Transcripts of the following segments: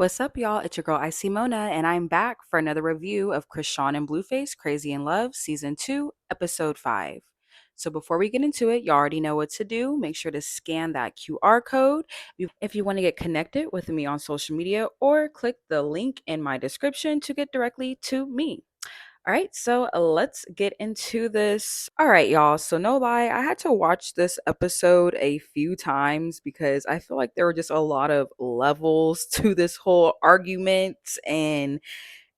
What's up, y'all? It's your girl, Icy Mona, and I'm back for another review of Chrisean and Blueface, Crazy in Love, Season 2, Episode 5. So before we get into it, you already know what to do. Make sure to scan that QR code if you want to get connected with me on social media, or click the link in my description to get directly to me. All right, so let's get into this. All right, y'all. So, no lie, I had to watch this episode a few times because I feel like there were just a lot of levels to this whole argument and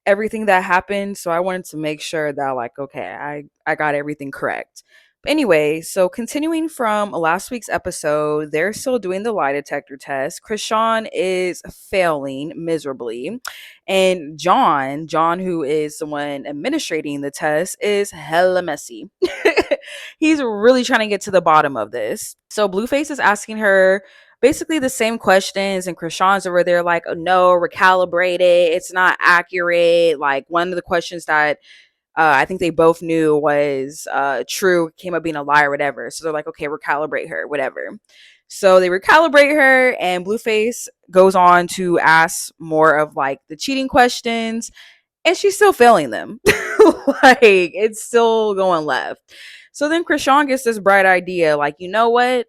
everything that happened. So, I wanted to make sure that, like, okay, I got everything correct. But anyway, so continuing from last week's episode, they're still doing the lie detector test. Chrisean is failing miserably. And John, who is the one administrating the test, is hella messy. He's really trying to get to the bottom of this. So Blueface is asking her basically the same questions, and Chrisean's over there like, oh, no, recalibrate it. It's not accurate. Like one of the questions that I think they both knew was true came up being a lie or whatever. So they're like, okay, recalibrate her, whatever. So they recalibrate her, and Blueface goes on to ask more of like the cheating questions, and she's still failing them. Like it's still going left. So then Chrisean gets this bright idea, like, you know what?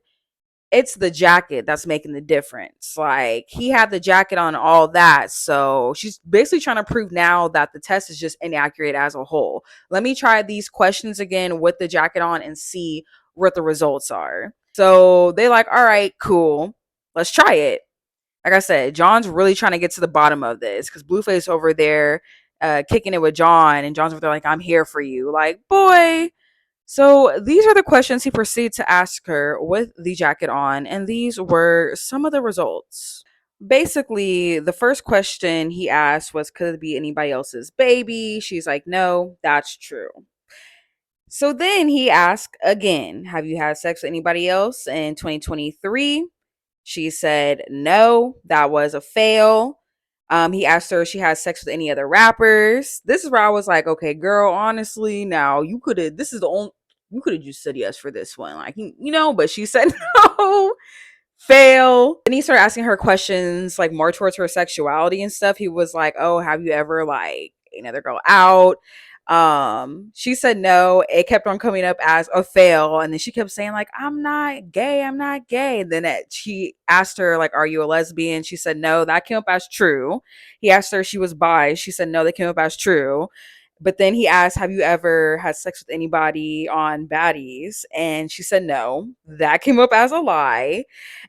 It's the jacket that's making the difference. Like he had the jacket on, all that. So she's basically trying to prove now that the test is just inaccurate as a whole. Let me try these questions again with the jacket on and see what the results are. So they like, all right, cool. Let's try it. Like I said, John's really trying to get to the bottom of this because Blueface over there kicking it with John, and John's over there like, I'm here for you. Like, boy. So these are the questions he proceeded to ask her with the jacket on, and these were some of the results. Basically, the first question he asked was, could it be anybody else's baby? She's like, no, that's true. So then he asked again, have you had sex with anybody else in 2023? She said no, that was a fail. He asked her if she had sex with any other rappers. This is where I was like, okay, girl, honestly, now you could have, this is the only, you could have just said yes for this one. Like, but she said no, fail. Then he started asking her questions like more towards her sexuality and stuff. He was like, oh, have you ever like another girl out? She said no. It kept on coming up as a fail, and then she kept saying like, I'm not gay, I'm not gay. And then she asked her like, are you a lesbian? She said no. That came up as true. He asked her if she was bi. She said no. That came up as true. But then he asked, have you ever had sex with anybody on baddies? And she said no. That came up as a lie.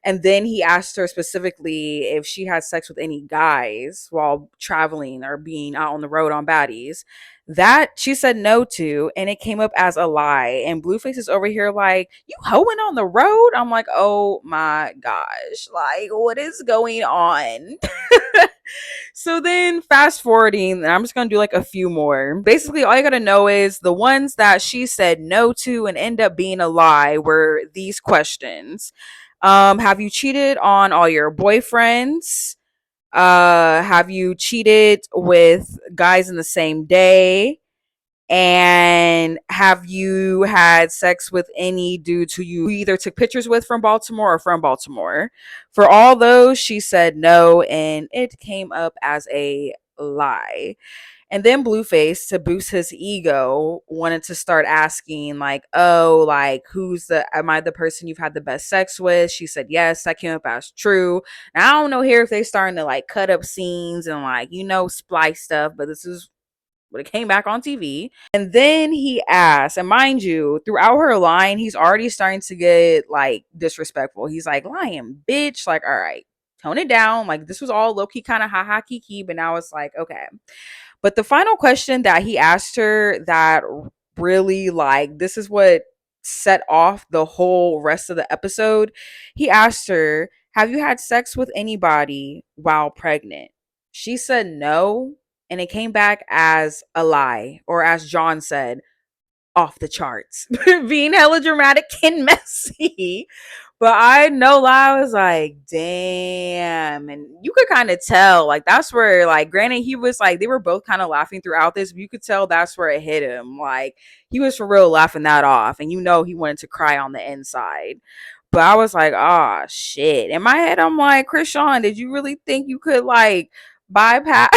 And then he asked her specifically if she had sex with any guys while traveling or being out on the road on baddies. That she said no to, and it came up as a lie. And Blueface is over here like, you hoeing on the road? I'm like, oh my gosh, like what is going on? So then fast forwarding, and I'm just gonna do like a few more. Basically, all you gotta know is the ones that she said no to and end up being a lie were these questions. Have you cheated on all your boyfriends? Have you cheated with guys in the same day? And have you had sex with any dudes who you either took pictures with from Baltimore or from Baltimore? For all those, she said no, and it came up as a lie. And then Blueface, to boost his ego, wanted to start asking, like, oh, like, am I the person you've had the best sex with? She said yes, that came up as true. Now, I don't know here if they starting to, like, cut up scenes and, like, splice stuff, but this is when it came back on TV. And then he asked, and mind you, throughout her line, he's already starting to get, like, disrespectful. He's like, lying, bitch. Like, all right, tone it down. Like, this was all low key, kind of ha ha kiki, but now it's like, okay. But the final question that he asked her that really, like, this is what set off the whole rest of the episode. He asked her, have you had sex with anybody while pregnant? She said no, and it came back as a lie, or as John said, off the charts, being hella dramatic and messy. But I no lie, I was like, damn. And you could kind of tell, like, that's where, like, granted, he was like, they were both kind of laughing throughout this, but you could tell that's where it hit him. Like, he was for real laughing that off. And he wanted to cry on the inside. But I was like, oh, shit. In my head, I'm like, Chrisean, did you really think you could, like, bypass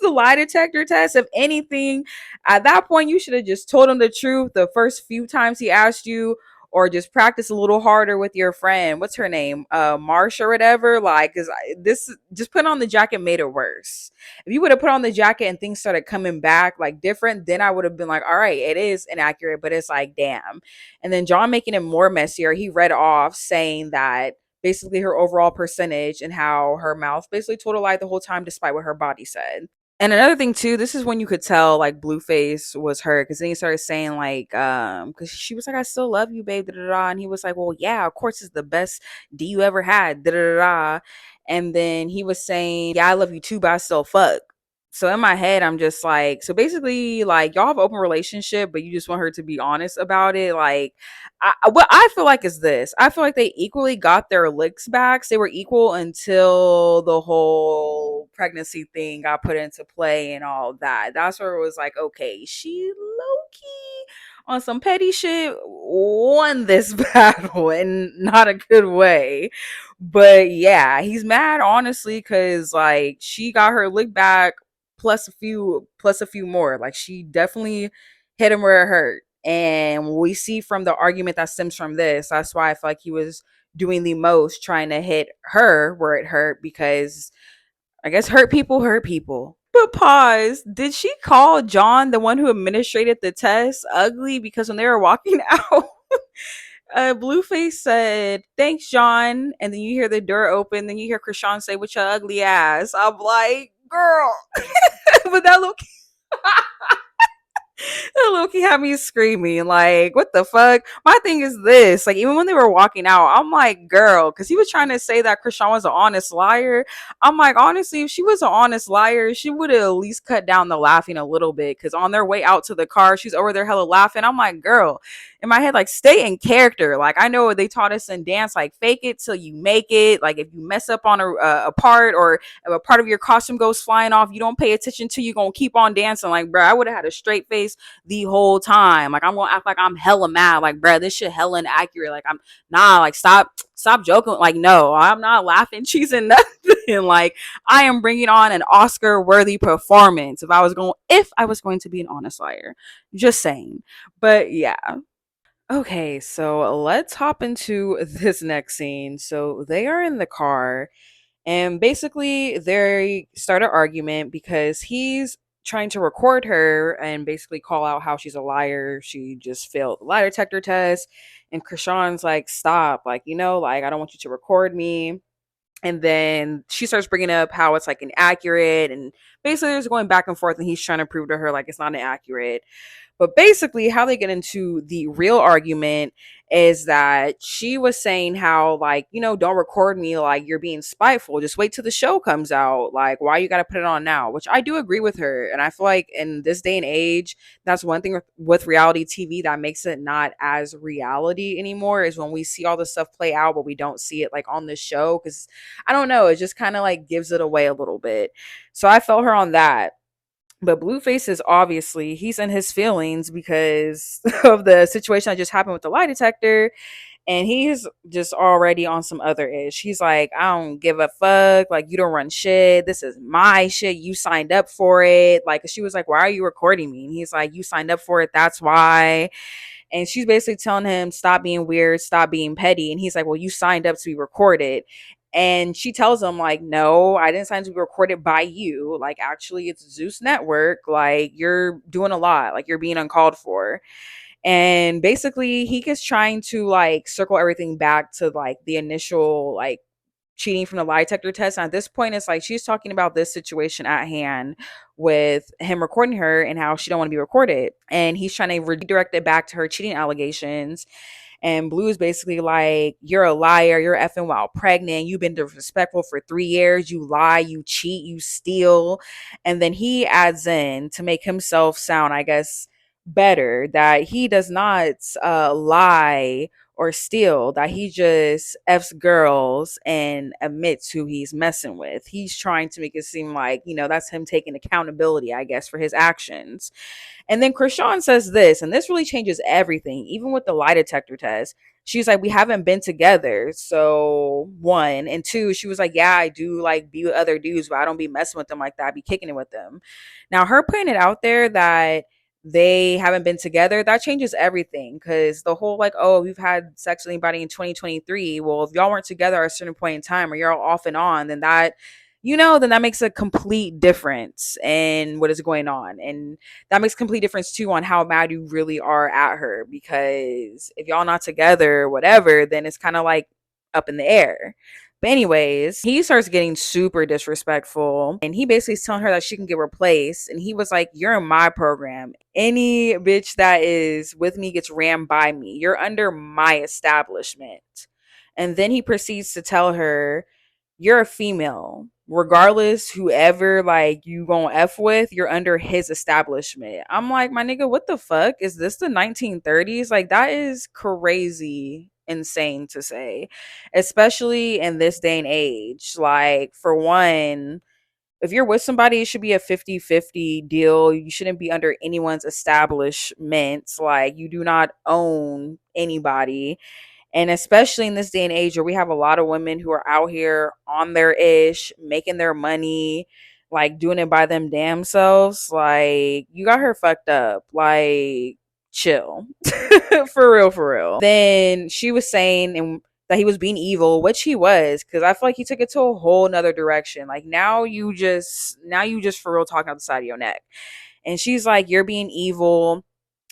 the lie detector test. If anything, at that point, you should have just told him the truth the first few times he asked you, or just practice a little harder with your friend. What's her name? Marsha or whatever. Like, cause this just put on the jacket made it worse. If you would have put on the jacket and things started coming back like different, then I would have been like, all right, it is inaccurate, but it's like, damn. And then John making it more messier, he read off saying that basically her overall percentage and how her mouth basically told a lie the whole time despite what her body said. And another thing too, this is when you could tell like Blueface was hurt because then he started saying like, because she was like, "I still love you, babe," da da da, and he was like, "Well, yeah, of course, it's the best D you ever had," da da da, and then he was saying, "Yeah, I love you too, but I still fuck." So in my head, I'm just like, so basically, like y'all have an open relationship, but you just want her to be honest about it. Like, what I feel like is this: I feel like they equally got their licks back. They were equal until the whole pregnancy thing got put into play and all that. That's where it was like, okay, she low key on some petty shit won this battle and not a good way. But yeah, he's mad honestly because like she got her lick back plus a few more. Like she definitely hit him where it hurt. And we see from the argument that stems from this, that's why I feel like he was doing the most trying to hit her where it hurt because I guess hurt people hurt people. But pause. Did she call John, the one who administrated the test, ugly? Because when they were walking out, Blueface said, "Thanks, John." And then you hear the door open. Then you hear Chrisean say, "With your ugly ass." I'm like, girl. But that look Loki had me screaming, like, what the fuck? My thing is this, like, even when they were walking out, I'm like, girl, because he was trying to say that Chrisean was an honest liar. I'm like, honestly, if she was an honest liar, she would have at least cut down the laughing a little bit. Because on their way out to the car, she's over there hella laughing. I'm like, girl, in my head, like, stay in character. Like, I know what they taught us in dance, like, fake it till you make it. Like, if you mess up on a part or if a part of your costume goes flying off, you don't pay attention to, you gonna keep on dancing. Like, bro, I would have had a straight face the whole time. Like I'm gonna act like I'm hella mad. Like, bruh, this shit hella inaccurate. Like I'm nah, like stop joking. Like, no, I'm not laughing, cheesing nothing. Like I am bringing on an Oscar worthy performance if I was going to be an honest liar. Just saying. But yeah. Okay, so let's hop into this next scene. So they are in the car and basically, they start an argument because he's trying to record her and basically call out how she's a liar. She just failed the lie detector test. And Krishan's like, stop. Like, like, I don't want you to record me. And then she starts bringing up how it's like inaccurate. And basically, there's going back and forth. And he's trying to prove to her, like, it's not inaccurate. But basically, how they get into the real argument is that she was saying how, like, don't record me, like, you're being spiteful. Just wait till the show comes out. Like, why you got to put it on now? Which I do agree with her. And I feel like in this day and age, that's one thing with reality TV that makes it not as reality anymore is when we see all this stuff play out, but we don't see it like on the show. Cause I don't know, it just kind of like gives it away a little bit. So I felt her on that. But Blueface is obviously he's in his feelings because of the situation that just happened with the lie detector. And he's just already on some other ish. He's like, I don't give a fuck. Like, you don't run shit. This is my shit. You signed up for it. Like, she was like, why are you recording me? And he's like, you signed up for it. That's why. And she's basically telling him, stop being weird, stop being petty. And he's like, well, you signed up to be recorded. And she tells him, like, no, I didn't sign to be recorded by you. Like, actually, it's Zeus Network. Like, you're doing a lot. Like, you're being uncalled for. And basically, he is trying to, like, circle everything back to, like, the initial, like, cheating from the lie detector test. And at this point, it's like she's talking about this situation at hand with him recording her and how she don't want to be recorded. And he's trying to redirect it back to her cheating allegations. And Blue is basically like, you're a liar. You're effing while pregnant. You've been disrespectful for 3 years. You lie, you cheat, you steal. And then he adds in to make himself sound, I guess, better that he does not lie or steal, that he just F's girls and admits who he's messing with. He's trying to make it seem like, that's him taking accountability, I guess, for his actions. And then Chrisean says this, and this really changes everything, even with the lie detector test. She's like, we haven't been together. So, one. And two, she was like, yeah, I do like be with other dudes, but I don't be messing with them like that. I be kicking it with them. Now, her putting it out there that they haven't been together, that changes everything. Because the whole like, oh, we've had sex with anybody in 2023. Well, if y'all weren't together at a certain point in time or you're all off and on, then that makes a complete difference in what is going on. And that makes complete difference too on how mad you really are at her. Because if y'all not together, whatever, then it's kind of like up in the air. But anyways, he starts getting super disrespectful and he basically is telling her that she can get replaced. And he was like, you're in my program. Any bitch that is with me gets rammed by me. You're under my establishment. And then he proceeds to tell her, you're a female. Regardless, whoever like you gonna F with, you're under his establishment. I'm like, my nigga, what the fuck? Is this the 1930s? Like, that is crazy insane to say, especially in this day and age. Like, for one, if you're with somebody, it should be a 50-50 deal. You shouldn't be under anyone's establishment. Like, you do not own anybody. And especially in this day and age where we have a lot of women who are out here on their ish, making their money, like doing it by them damn selves. Like, you got her fucked up. Like, chill. For real, for real. Then she was saying that he was being evil, which he was, because I feel like he took it to a whole nother direction. Like, now you just for real talking out the side of your neck. And she's like, you're being evil,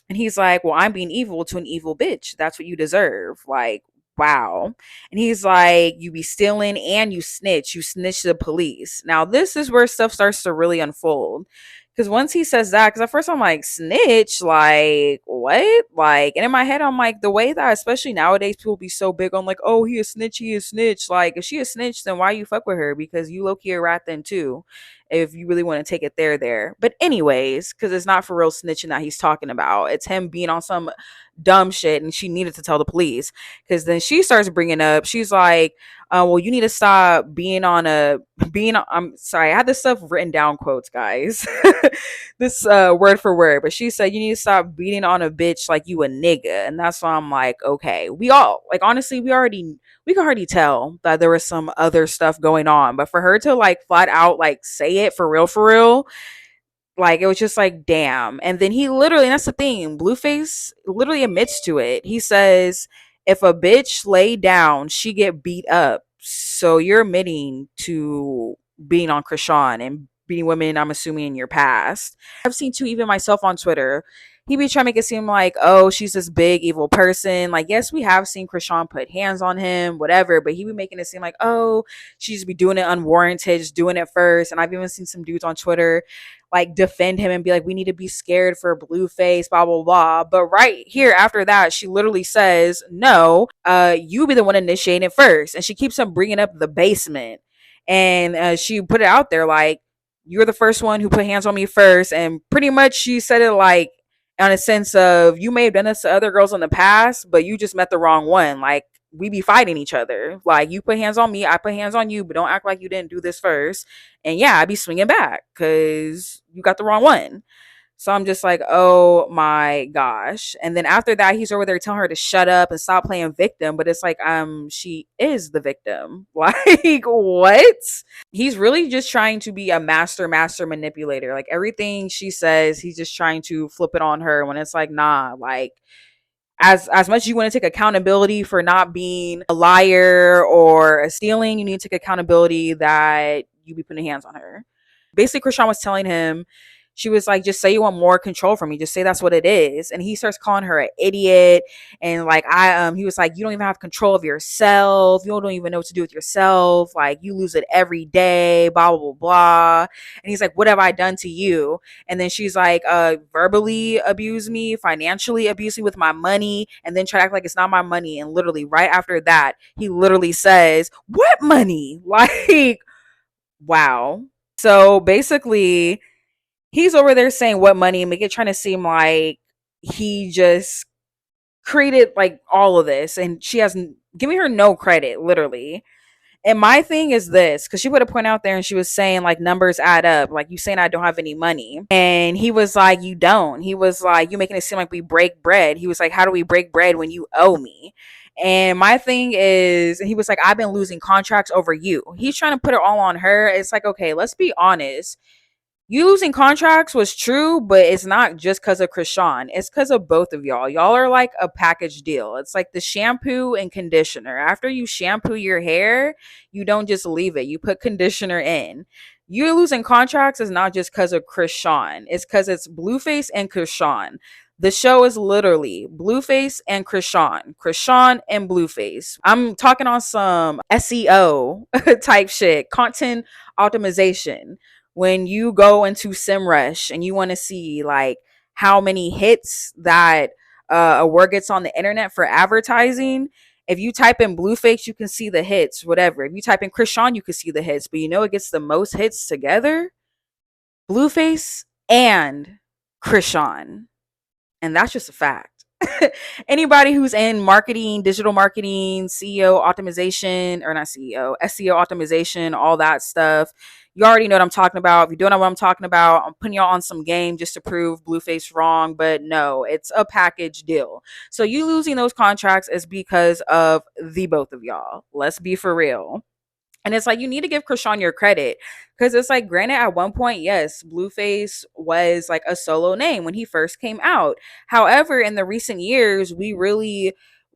and he's like, well, I'm being evil to an evil bitch. That's what you deserve. Like, wow. And he's like, you be stealing and you snitch. You snitch to the police. Now, this is where stuff starts to really unfold. Because once he says that, because at first I'm like, snitch? Like, what? Like, and in my head, I'm like, the way that, especially nowadays, people be so big on like, oh, he a snitch, he a snitch. Like, if she a snitch, then why you fuck with her? Because you low-key a rat then too, if you really want to take it there. But anyways, because it's not for real snitching that he's talking about. It's him being on some dumb shit and she needed to tell the police. Because then she starts bringing up, she's like, well, you need to stop I'm sorry, I had this stuff written down, quotes, guys. This word for word. But she said, you need to stop beating on a bitch like you a nigga. And that's why I'm like, okay, we all, like, honestly, we could already tell that there was some other stuff going on. But for her to like flat out like say it for real, like, it was just like, damn. And then he literally, and that's the thing, Blueface literally admits to it. He says, if a bitch lay down, she get beat up. So you're admitting to being on Chrisean and beating women, I'm assuming, in your past. I've seen too, even myself on Twitter, he be trying to make it seem like, oh, she's this big evil person. Like, yes, we have seen Chrisean put hands on him, whatever, but he be making it seem like, oh, she's be doing it unwarranted, just doing it first. And I've even seen some dudes on Twitter like defend him and be like, we need to be scared for Blueface, blah blah blah. But right here after that, she literally says, no, you be the one initiating it first. And she keeps on bringing up the basement. And she put it out there like, you're the first one who put hands on me first. And pretty much she said it like on a sense of, you may have done this to other girls in the past, but you just met the wrong one. Like, we be fighting each other. Like, you put hands on me, I put hands on you, but don't act like you didn't do this first. And yeah, I be swinging back because you got the wrong one. So I'm just like, oh my gosh. And then after that, he's over there telling her to shut up and stop playing victim. But it's like, she is the victim. Like, what? He's really just trying to be a master manipulator. Like, everything she says, he's just trying to flip it on her when it's like, nah, like, as much as you want to take accountability for not being a liar or a stealing, you need to take accountability that you be putting hands on her. Basically, Chrisean was telling him, she was like, just say you want more control from me. Just say that's what it is. And he starts calling her an idiot. And like, he was like, you don't even have control of yourself. You don't even know what to do with yourself. Like, you lose it every day, blah, blah, blah, blah. And he's like, what have I done to you? And then she's like, verbally abuse me, financially abuse me with my money, and then try to act like it's not my money. And literally right after that, he literally says, what money? Like, wow. So basically, he's over there saying what money, and make it trying to seem like he just created like all of this, and she has giving her no credit, literally. And my thing is this, because she put a point out there and she was saying, like, numbers add up. Like, you saying I don't have any money. And he was like, you don't. He was like, you making it seem like we break bread. He was like, how do we break bread when you owe me? And my thing is, he was like, I've been losing contracts over you. He's trying to put it all on her. It's like, okay, let's be honest. You losing contracts was true, but it's not just because of Chrisean. It's because of both of y'all. Y'all are like a package deal. It's like the shampoo and conditioner. After you shampoo your hair, you don't just leave it. You put conditioner in. You losing contracts is not just because of Chrisean. It's because it's Blueface and Chrisean. The show is literally Blueface and Chrisean, Chrisean and Blueface. I'm talking on some SEO type shit, content optimization. When you go into SEMrush and you want to see like how many hits that a word gets on the internet for advertising, if you type in Blueface, you can see the hits, whatever. If you type in Chrisean, you can see the hits. But you know it gets the most hits together? Blueface and Chrisean. And that's just a fact. Anybody who's in marketing, digital marketing, SEO optimization, or not CEO, SEO optimization, all that stuff, you already know what I'm talking about. If you don't know what I'm talking about, I'm putting y'all on some game just to prove Blueface wrong. But no, it's a package deal. So you losing those contracts is because of the both of y'all. Let's be for real. And it's like you need to give Chrisean your credit, because it's like, granted, at one point, yes, Blueface was like a solo name when he first came out. However, in the recent years, we really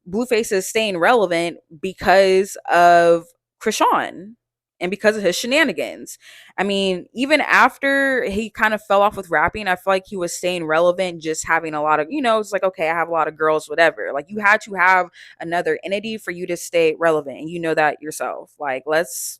Blueface is staying relevant because of Chrisean and because of his shenanigans. I mean, even after he kind of fell off with rapping, I feel like he was staying relevant, just having a lot of, it's like, okay, I have a lot of girls, whatever. Like, you had to have another entity for you to stay relevant, and you know that yourself. Like, let's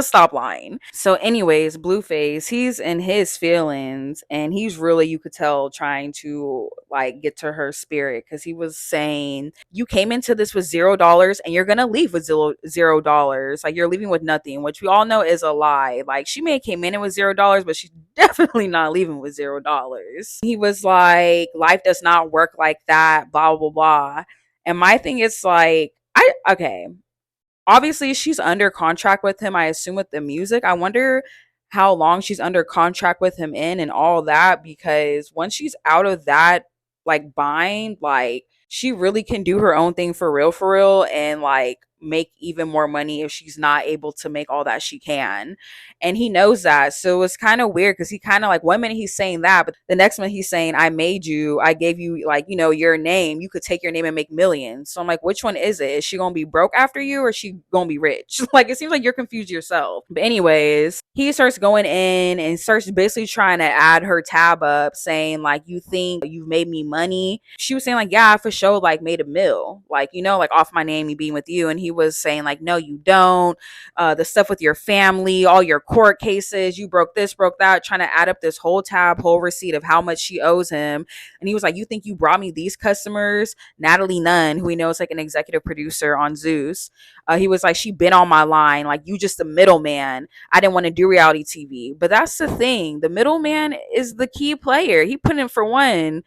stop lying. So anyways, Blueface, he's in his feelings, and he's really, you could tell, trying to like get to her spirit, because he was saying, you came into this with $0 and you're gonna leave with $0. Like, you're leaving with nothing, which we all know is a lie. Like, she may have came in with $0, but she's definitely not leaving with $0. He was like, life does not work like that, blah blah blah. And my thing is like, okay, obviously she's under contract with him, I assume, with the music. I wonder how long she's under contract with him in and all that, because once she's out of that like bind, like, she really can do her own thing for real, and like make even more money if she's not able to make all that she can. And he knows that. So it's kind of weird, because he kind of like, one minute he's saying that, but the next minute he's saying, I made you, I gave you, like, your name, you could take your name and make millions. So I'm like, which one is it? Is she gonna be broke after you, or is she gonna be rich? Like, it seems like you're confused yourself. But anyways, he starts going in and starts basically trying to add her tab up, saying like, you think you've made me money? She was saying like, yeah, I for sure like made a mill, like, like off my name, me being with you. And he was saying like, no, you don't. The stuff with your family, all your court cases, you broke this, broke that, trying to add up this whole tab, whole receipt of how much she owes him. And he was like, you think you brought me these customers? Natalie Nunn, who we know is like an executive producer on Zeus, he was like, she been on my line, like, you just the middleman. I didn't want to do reality TV. But that's the thing, the middleman is the key player. He put in, for one,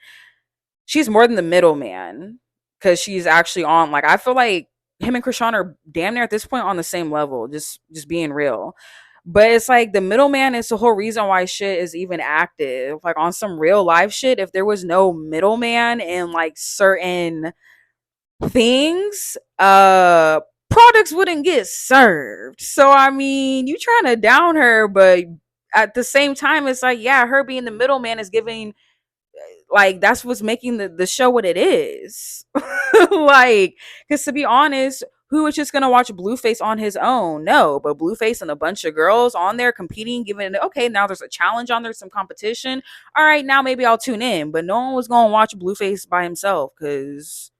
she's more than the middleman, because she's actually on, like, I feel like him and Chrisean are damn near at this point on the same level, just being real. But it's like the middleman is the whole reason why shit is even active. Like, on some real life shit, if there was no middleman in like certain things, products wouldn't get served. So I mean, you trying to down her, but at the same time, it's like, yeah, her being the middleman is giving, like, that's what's making the show what it is. Like, because to be honest, who is just gonna watch Blueface on his own? No, but Blueface and a bunch of girls on there competing, giving it, okay, now there's a challenge on there, some competition. All right, now maybe I'll tune in. But no one was gonna watch Blueface by himself, because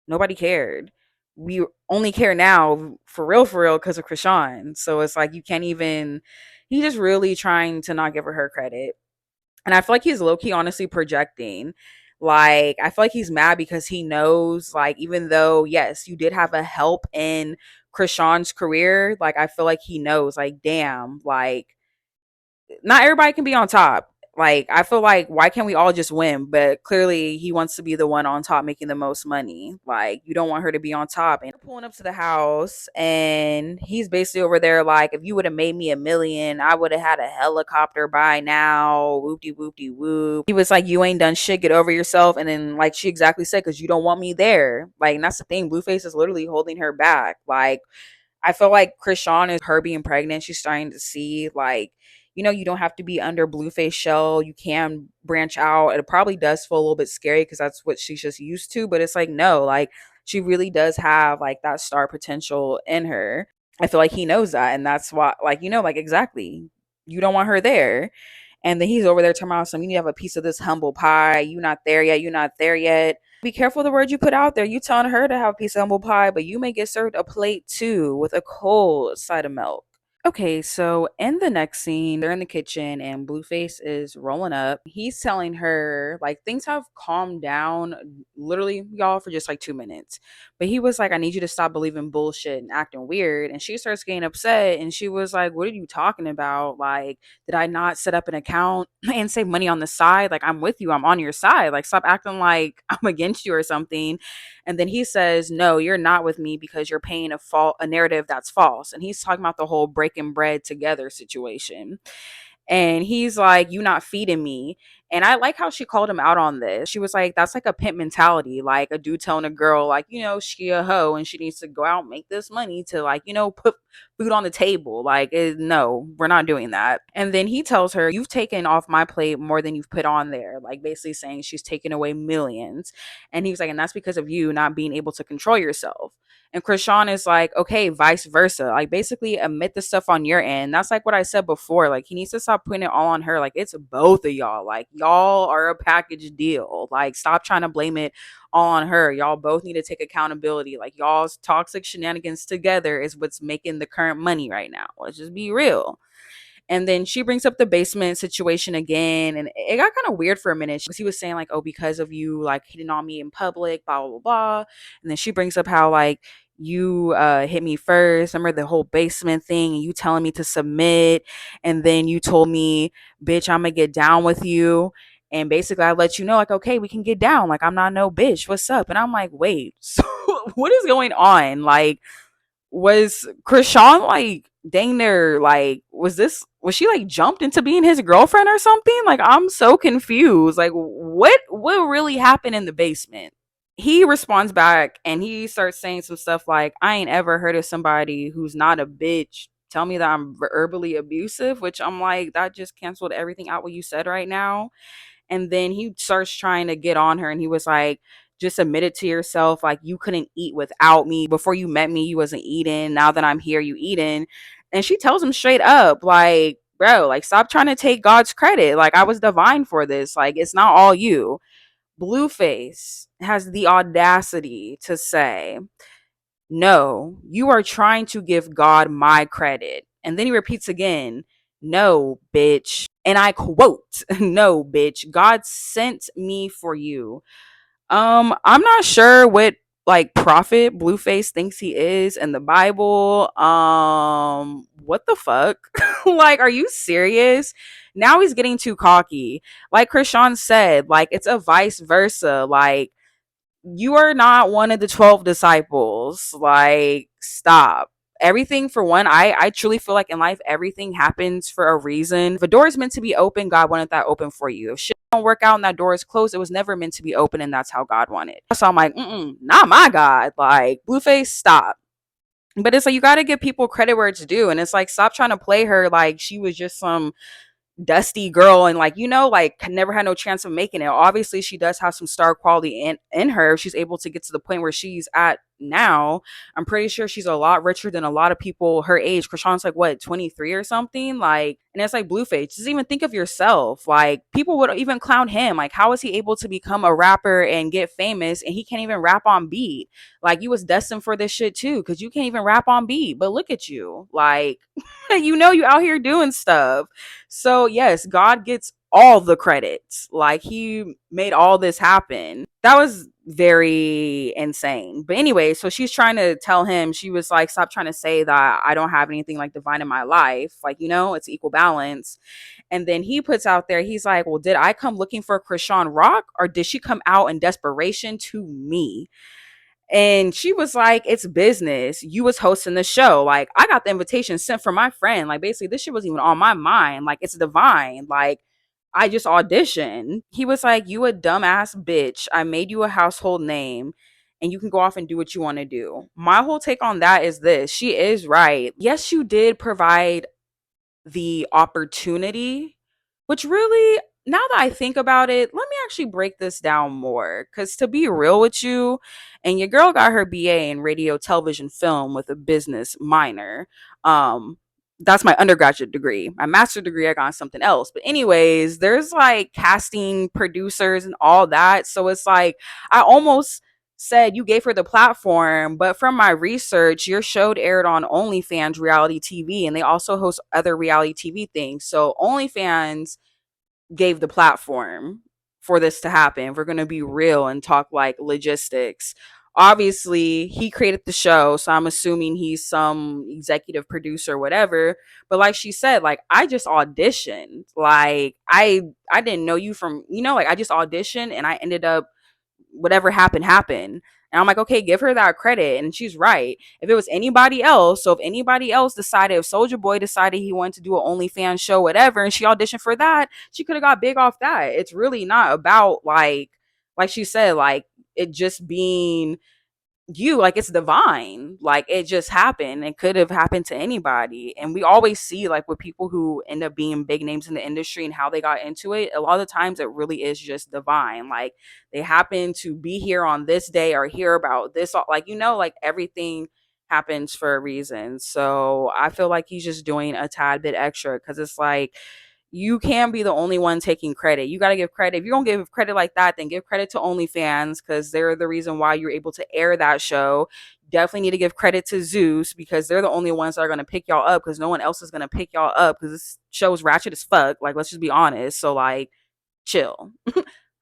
nobody cared. We only care now, for real, because of Chrisean. So it's like, you can't even. He's just really trying to not give her credit. And I feel like he's low key honestly projecting. Like, I feel like he's mad because he knows, like, even though, yes, you did have a help in Chrisean's career, like, I feel like he knows, like, damn, like, not everybody can be on top. Like, I feel like, why can't we all just win? But clearly, he wants to be the one on top making the most money. Like, you don't want her to be on top. And pulling up to the house, and he's basically over there like, if you would have made me 1 million, I would have had a helicopter by now. Whoop de whoop de whoop. He was like, you ain't done shit. Get over yourself. And then, like she exactly said, because you don't want me there. Like, and that's the thing. Blueface is literally holding her back. Like, I feel like Chrisean is her being pregnant. She's starting to see, like, you don't have to be under Blueface shell. You can branch out. It probably does feel a little bit scary because that's what she's just used to. But it's like, no, like, she really does have like that star potential in her. I feel like he knows that. And that's why, like, like, exactly. You don't want her there. And then he's over there talking about some, you need to have a piece of this humble pie. You not there yet. You not there yet. Be careful the words you put out there. You telling her to have a piece of humble pie, but you may get served a plate too with a cold side of milk. Okay, so in the next scene, they're in the kitchen and Blueface is rolling up. He's telling her, like, things have calmed down literally, y'all, for just like 2 minutes. But he was like, I need you to stop believing bullshit and acting weird. And she starts getting upset and she was like, what are you talking about? Like, did I not set up an account and save money on the side? Like, I'm with you, I'm on your side. Like, stop acting like I'm against you or something. And then he says, no, you're not with me because you're paying a narrative that's false. And he's talking about the whole breaking bread together situation. And he's like, you not feeding me. And I like how she called him out on this. She was like, that's like a pimp mentality. Like a dude telling a girl, like, she a hoe and she needs to go out and make this money to, like, put food on the table. Like, no, we're not doing that. And then he tells her, you've taken off my plate more than you've put on there. Like, basically saying she's taken away millions. And he was like, and that's because of you not being able to control yourself. And Chrisean is like, okay, vice versa. Like, basically admit the stuff on your end. That's like what I said before. Like, he needs to stop putting it all on her. Like, it's both of y'all. Like, y'all are a package deal. Like, stop trying to blame it all on her. Y'all both need to take accountability. Like, y'all's toxic shenanigans together is what's making the current money right now. Let's just be real. And then she brings up the basement situation again. And it got kind of weird for a minute because he was saying, like, oh, because of you, like, hitting on me in public, blah, blah, blah, blah. And then she brings up how, like, you hit me first. Remember the whole basement thing and you telling me to submit. And then you told me, bitch, I'm going to get down with you. And basically, I let you know, like, okay, we can get down. Like, I'm not no bitch. What's up? And I'm like, wait, so what is going on? Like, was Chrisean like dang near like was she like jumped into being his girlfriend or something? Like, I'm so confused. Like, what really happened in the basement? He responds back and he starts saying some stuff like, I ain't ever heard of somebody who's not a bitch tell me that I'm verbally abusive, which I'm like, that just canceled everything out what you said right now. And then he starts trying to get on her and he was like, just admit it to yourself. Like, you couldn't eat without me. Before you met me, you wasn't eating. Now that I'm here, you eating. And she tells him straight up, like, bro, like, stop trying to take God's credit. Like, I was divine for this. Like, it's not all you. Blueface has the audacity to say, no, you are trying to give God my credit. And then he repeats again, no, bitch. And I quote, no, bitch, God sent me for you. I'm not sure what like prophet Blueface thinks he is in the Bible. What the fuck? Like, are you serious? Now he's getting too cocky. Like Chrisean said, like, it's a vice versa. Like, you are not one of the 12 disciples. Like, stop. Everything, for one, I truly feel like in life everything happens for a reason. If a door is meant to be open, God wanted that open for you. If shit don't work out and that door is closed, it was never meant to be open, and that's how God wanted. So I'm like, not my God. Like, Blueface, stop. But it's like, you got to give people credit where it's due, and it's like, stop trying to play her like she was just some dusty girl and, like, like, never had no chance of making it. Obviously she does have some star quality in her. She's able to get to the point where she's at now. I'm pretty sure she's a lot richer than a lot of people her age. Krishan's like, what, 23 or something? Like, and it's like, Blueface, just even think of yourself. Like, people would even clown him. Like, how is he able to become a rapper and get famous and he can't even rap on beat? Like, you was destined for this shit too, because you can't even rap on beat. But look at you. Like, you out here doing stuff. So yes, God gets all the credits. Like, he made all this happen. That was very insane. But anyway, so she's trying to tell him, she was like, stop trying to say that I don't have anything like divine in my life. Like, it's equal balance. And then he puts out there, he's like, well, did I come looking for Chrisean Rock, or did she come out in desperation to me? And she was like, it's business. You was hosting the show. Like, I got the invitation sent from my friend. Like, basically, this shit wasn't even on my mind. Like, it's divine. Like, I just auditioned. He was like, you a dumbass bitch. I made you a household name, and you can go off and do what you want to do. My whole take on that is this. She is right. Yes, you did provide the opportunity, which really, now that I think about it, let me actually break this down more. Because to be real with you, and your girl got her BA in radio, television, film with a business minor. Um, that's my undergraduate degree. My master's degree, I got in something else. But anyways, there's like casting producers and all that. So it's like I almost said you gave her the platform, but from my research, your show aired on OnlyFans reality TV, and they also host other reality TV things. So OnlyFans gave the platform for this to happen. If we're going to be real and talk like logistics. Obviously, he created the show, so I'm assuming he's some executive producer or whatever. But like she said, like I just auditioned. Like I didn't know you from, like I just auditioned and I ended up whatever happened. And I'm like, okay, give her that credit. And she's right. If it was anybody else, so if anybody else decided, if Soldier Boy decided he wanted to do an OnlyFans show, whatever, and she auditioned for that, she could have got big off that. It's really not about like she said, like it just being you, like it's divine, like it just happened. It could have happened to anybody. And we always see like with people who end up being big names in the industry and how they got into it, a lot of the times it really is just divine. Like they happen to be here on this day or hear about this, like like everything happens for a reason. So I feel like he's just doing a tad bit extra, because it's like you can't be the only one taking credit. You got to give credit. If you're going to give credit like that, then give credit to OnlyFans, because they're the reason why you're able to air that show. Definitely need to give credit to Zeus, because they're the only ones that are going to pick y'all up, because no one else is going to pick y'all up, because this show's ratchet as fuck. Like, let's just be honest. So, like, chill.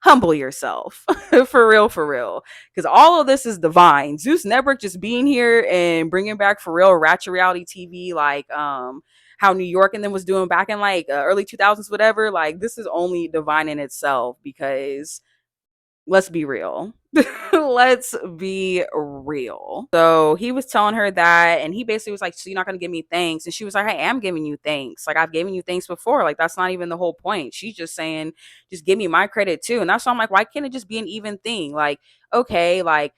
Humble yourself. For real, for real. Because all of this is divine. Zeus Network just being here and bringing back for real ratchet reality TV, like how New York and then was doing back in like early 2000s, whatever. Like this is only divine in itself, because let's be real. Let's be real. So he was telling her that, and he basically was like, so you're not going to give me thanks? And she was like, I am giving you thanks. Like, I've given you thanks before. Like, that's not even the whole point. She's just saying, just give me my credit too. And that's why I'm like, why can't it just be an even thing? Like, okay, like,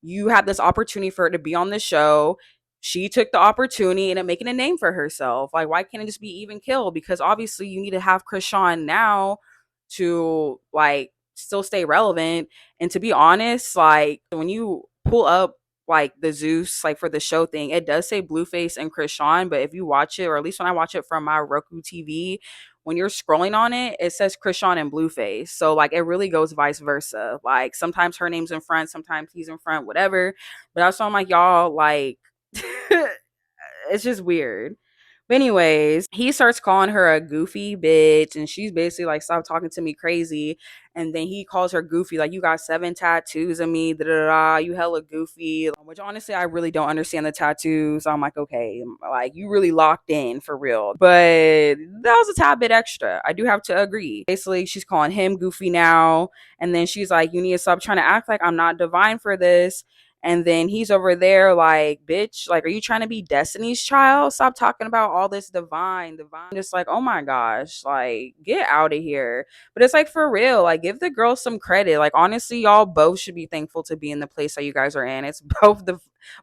you had this opportunity for her to be on the show. She took the opportunity and making a name for herself. Like, why can't it just be even kill? Because obviously you need to have Chrisean now to like still stay relevant. And to be honest, like when you pull up like the Zeus, like for the show thing, it does say Blueface and Chrisean, but if you watch it, or at least when I watch it from my Roku TV, when you're scrolling on it, it says Chrisean and Blueface. So like it really goes vice versa. Like sometimes her name's in front, sometimes he's in front, whatever. But that's why I'm like, y'all, like it's just weird. But anyways, he starts calling her a goofy bitch, and she's basically like, stop talking to me crazy. And then he calls her goofy, like, you got 7 tattoos of me, da da da, you hella goofy. Which honestly, I really don't understand the tattoos. So I'm like, okay, like you really locked in for real. But that was a tad bit extra. I do have to agree. Basically, she's calling him goofy now. And then she's like, you need to stop trying to act like I'm not divine for this. And then he's over there like, bitch, like, are you trying to be Destiny's Child? Stop talking about all this divine. Just like, oh my gosh, like, get out of here. But it's like, for real, like, give the girl some credit. Like, honestly, y'all both should be thankful to be in the place that you guys are in. It's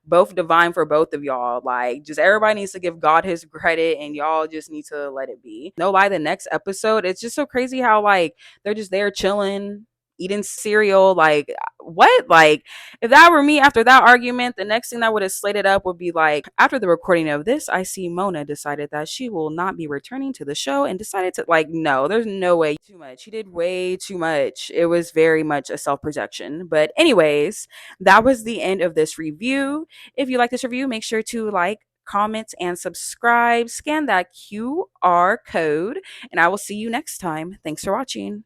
both divine for both of y'all. Like, just everybody needs to give God his credit, and y'all just need to let it be. No lie, the next episode, it's just so crazy how like they're just there chilling, eating cereal. Like, what? Like, if that were me after that argument, the next thing that would have slated up would be like, after the recording of this, I see Mona decided that she will not be returning to the show and decided to, like, no, there's no way. Too much. She did way too much. It was very much a self-projection. But anyways, that was the end of this review. If you like this review, make sure to like, comment, and subscribe. Scan that QR code, and I will see you next time. Thanks for watching.